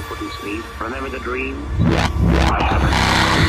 put in sleep. Remember the dream? I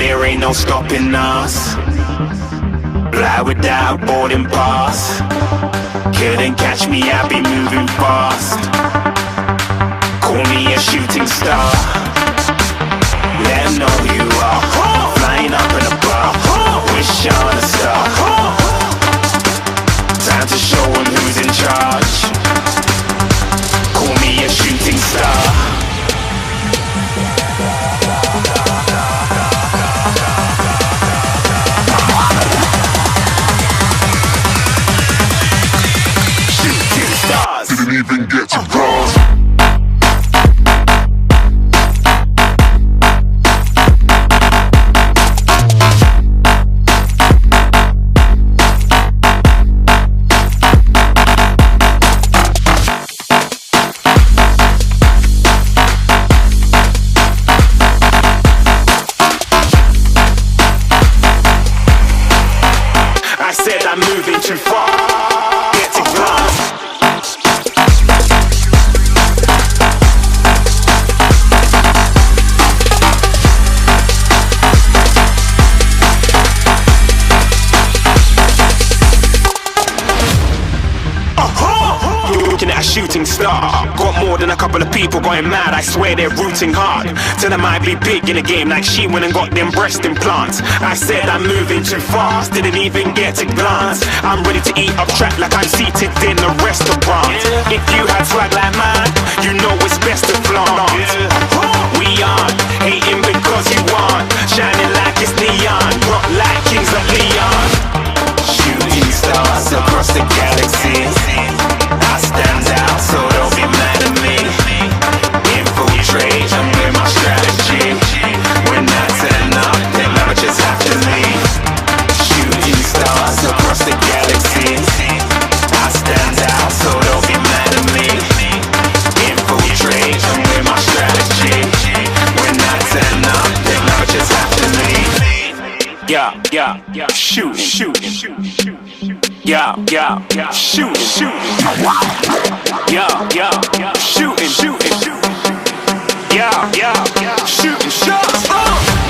there ain't no stopping us. Fly without boarding pass. Couldn't catch me, I'll be moving fast. Call me a shooting star. Let 'em know who you are. Flying up in a bar. Wish on a star. Time to show 'em who's in charge. Call me a shooting star. Didn't even get to cross. said I'm moving too far. Get to glance. Looking at a shooting star. Got more than a couple of people going mad, I swear they're rooting hard. Tell them I'd be big in the game like she went and got them breast implants. I said I'm moving too fast, didn't even get a glance. I'm ready to eat up track like I'm seated in a restaurant. If you had swag like mine, you know it's best to flaunt. We aren't hating because you aren't shining like it's neon, rock like kings of Leon. Shooting stars across the galaxy. I stand out, so don't be mad at me. Infiltrate, I'm with my strategy. When I turn up, then I just have to leave. Shooting stars across the galaxy. I stand out, so don't be mad at me. Infiltrate, I'm with my strategy. When I turn up, then I just have to leave. Yeah, shoot, shoot. Yeah, shooting, shooting. Yeah, shooting, shooting. Yeah, shooting shots.